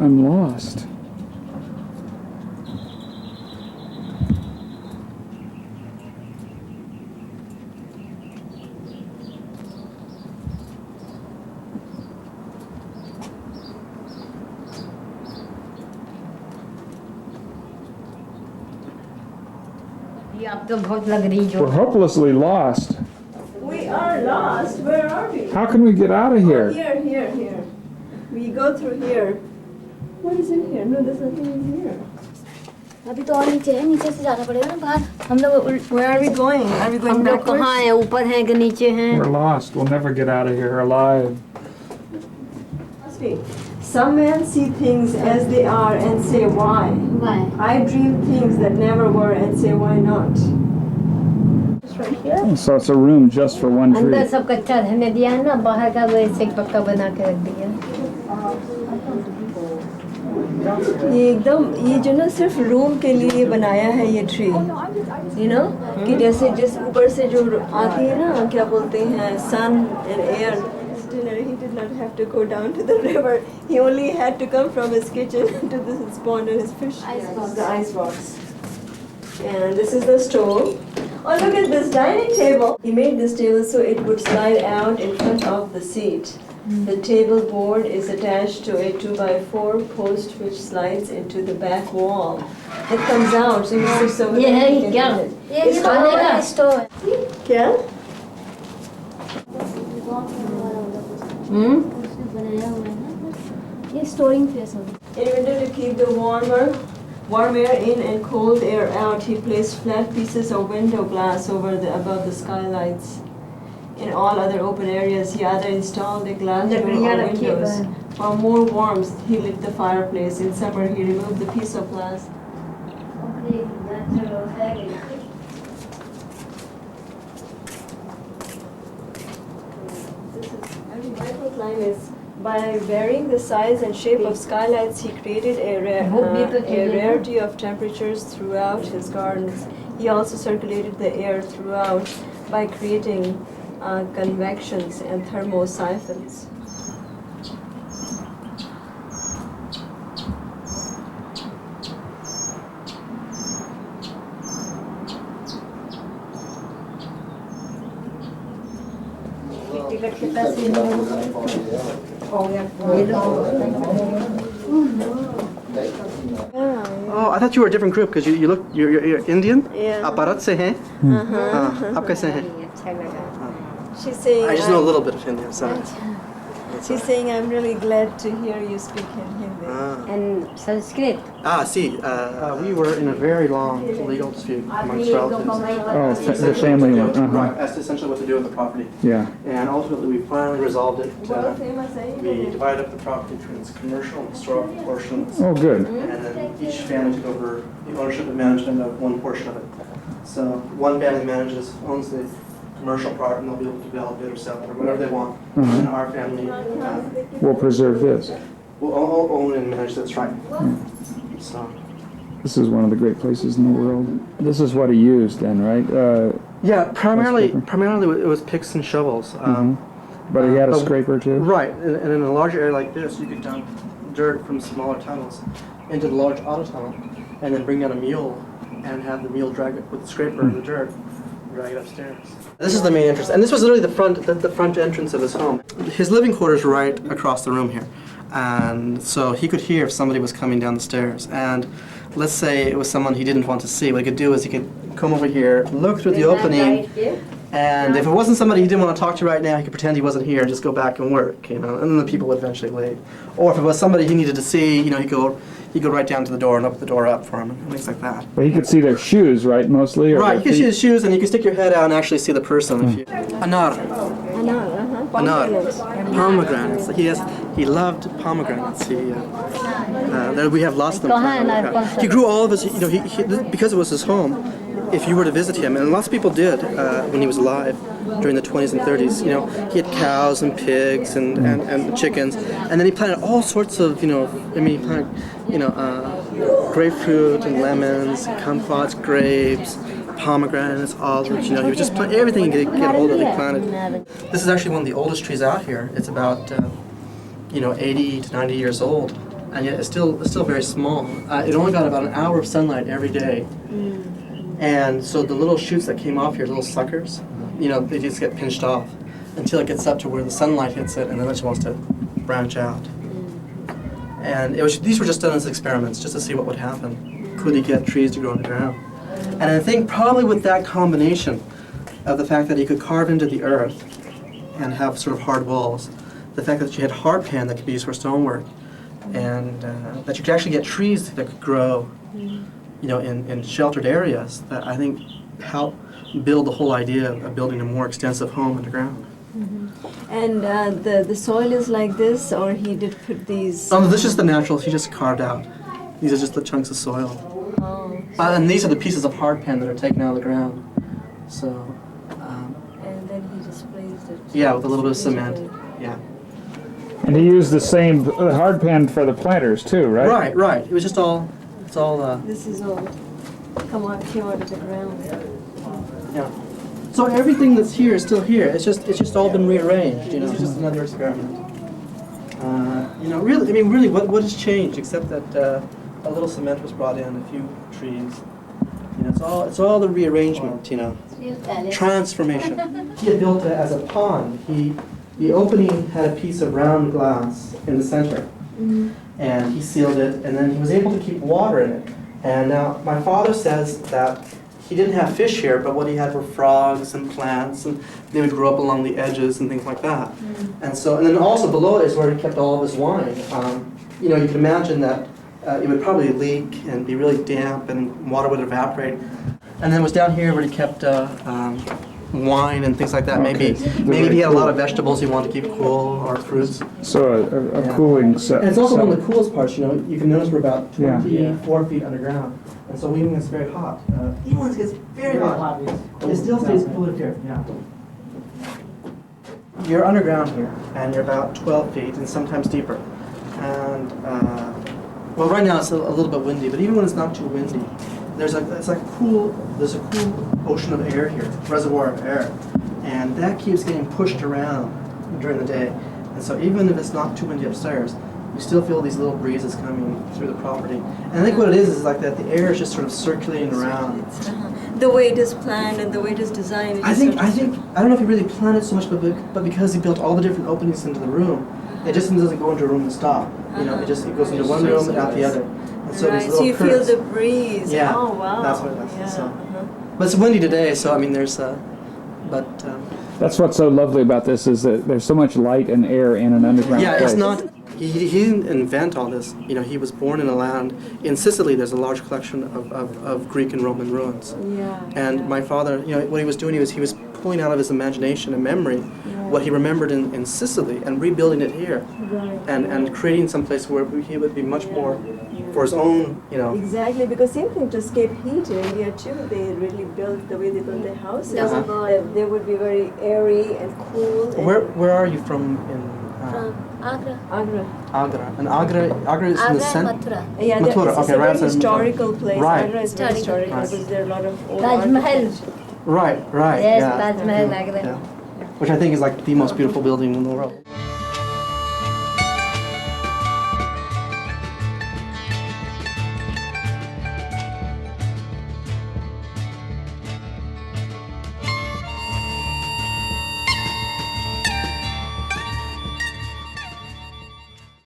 I'm lost. We're hopelessly lost. We are lost. Where are we? How can we get out of here? Here. We go through here. What is in here? No, there's nothing in here. अभी तो और नीचे है, नीचे से जाना पड़ेगा ना बाहर. हम लोग Where are we going? Are we going हम लोग backwards? कहाँ हैं? ऊपर हैं कि नीचे हैं? We're lost. We'll never get out of here alive. Must be. Some men see things as they are and say why. Why? I dream things that never were and say why not. Just right here. So it's a room just for one अंदर tree. सब कच्चा रहने दिया है ना, बाहर का वो ऐसे पक्का बना के रख दिया. ये एकदम ये जो ना सिर्फ रूम के लिए बनाया है ये ट्री, you know, कि जैसे जिस ऊपर से जो आती है ना क्या बोलते हैं sun and air. He did not have to go down to the river. He only had to come from his kitchen to this pond and his fish. The ice box. And this is the stove. Oh, look at this dining table. He made this table so it would slide out in front of the seat. The table board is attached to a 2x4 post which slides into the back wall. It comes out, so you see so ये है you can क्या? eat it. ये खाने का stove है. क्या? उसने बनाया हुआ है ना. ये स्टोरिंग प्लेस होगा. In winter, to keep the warm air in and cold air out, he placed flat pieces of window glass above the skylights. In all other open areas, he either installed a glass door or windows. For more warmth, he lit the fireplace. In summer, he removed the piece of glass. Line is by varying the size and shape of skylights, he created a rarity of temperatures throughout his gardens. He also circulated the air throughout by creating convections and thermosiphons. Oh, I thought you were a different group because you're Indian. Yeah. आप भारत से हैं? आप कैसे हैं? She's saying. I just know a little bit of Hindi. So. She's saying, I'm really glad to hear you speak in Hindi. And Sanskrit. See, we were in a very long legal dispute amongst relatives. Oh, the family one. Right, that's essentially what to do with the property. Yeah. And ultimately, we finally resolved it. We divided up the property between its commercial and historical portions. Oh, good. And then each family took over the ownership and management of one portion of it. So one family owns the commercial part, and they'll be able to develop it or sell it or whatever they want. And our family We'll preserve this. will own and manage this, right? So. This is one of the great places in the world. This is what he used then, right? Yeah, primarily it was picks and shovels. But he had a scraper too? Right, and in a larger area like this, you could dump dirt from smaller tunnels into the large auto tunnel, and then bring down a mule and have the mule drag it with the scraper and the dirt, drag it upstairs. This is the main entrance, and this was literally the front entrance of his home. His living quarters right across the room here, and so he could hear if somebody was coming down the stairs. And let's say it was someone he didn't want to see. What he could do is he could come over here, look through the opening, and if it wasn't somebody he didn't want to talk to right now, he could pretend he wasn't here and just go back and work, and then the people would eventually leave. Or if it was somebody he needed to see, he'd go right down to the door and open the door up for him and things like that. But he could see their shoes, right, mostly? Or Right, you can see his shoes, and you can stick your head out and actually see the person. If you Anar. Pomegranates. He loved pomegranates. We have lost them. He grew all of his. Because it was his home. If you were to visit him, and lots of people did when he was alive during the 20s and 30s, he had cows and pigs and chickens, and then he planted all sorts of, he planted, grapefruit and lemons, kumquats, grapes, pomegranates, olives, he was just planting everything he could get hold of, he planted. This is actually one of the oldest trees out here. It's about, 80 to 90 years old. and yet it's still very small. It only got about an hour of sunlight every day, and so the little shoots that came off here, little suckers, you know, they just get pinched off until it gets up to where the sunlight hits it, and then it just wants to branch out. And these were just done as experiments, just to see what would happen. Could he get trees to grow on the ground? And I think probably with that combination of the fact that he could carve into the earth and have sort of hard walls, the fact that you had hardpan that could be used for stonework, and that you could actually get trees that could grow, you know, in sheltered areas, that I think helped build the whole idea of building a more extensive home underground. And the soil is like this, or he did put these? This is just the natural. He just carved out. These are just the chunks of soil. Oh. And these are the pieces of hardpan that are taken out of the ground. So. And then he just placed it. Yeah, with a little bit of cement. Yeah. And he used the same hard pan for the planters too, right? Right. It was just all. It's all. This is all came out of the ground. Yeah. So everything that's here is still here. It's just all been rearranged. You know, it's just another experiment. You know, really, what has changed except that a little cement was brought in, a few trees. You know, it's all the rearrangement. You know, transformation. He had built it as a pond. The opening had a piece of round glass in the center, and he sealed it, and then he was able to keep water in it. And now my father says that he didn't have fish here, but what he had were frogs and plants, and they would grow up along the edges and things like that. And then also below it is where he kept all of his wine. You know, you can imagine that it would probably leak and be really damp, and water would evaporate. And then it was down here where he kept wine and things like that. Maybe he had a lot of vegetables he wanted to keep cool, or fruits. So a cooling set. And it's also one of the coolest parts. You know, you can notice we're about 24 Yeah. feet underground. And so even when it's very hot, even when it gets very hot, it still stays cool up here. Yeah. You're underground here, and you're about 12 feet, and sometimes deeper. And well, right now it's a little bit windy, but even when it's not too windy, there's a cool ocean of air here, reservoir of air, and that keeps getting pushed around during the day. And so even if it's not too windy upstairs, you still feel these little breezes coming through the property. And I think what it is like that the air is just sort of circulating around. The way it is planned and the way it is designed. I don't know if he really planned it so much, but because he built all the different openings into the room, it just doesn't go into a room and stop. You know, it goes into one room and out the other. And so these little so you curves. feel the breeze. Yeah. Oh wow. That's what it is. Yeah. So. But it's windy today, so I mean there's That's what's so lovely about this, is that there's so much light and air in an underground yeah, place. it's not. He didn't invent all this. You know, he was born in a land in Sicily. There's a large collection of Greek and Roman ruins. Yeah. And my father, you know, what he was doing, he was pulling out of his imagination and memory what he remembered in Sicily and rebuilding it here, and creating some place where he would be much more for his own, you know. Exactly, because same thing to escape heat in India too. They really built the way they built their houses. They would be very airy and cool. Where are you from From Agra. Agra. And Agra is in the Agra and center. Mathura. Yeah, Mathura, it's okay, a right very outside historical place. Right. Agra is very historical Right. because there are a lot of old Taj Mahal. architecture. Right. Yes, Yeah. Taj Mahal, Agra. Yeah. Which I think is like the most beautiful building in the world.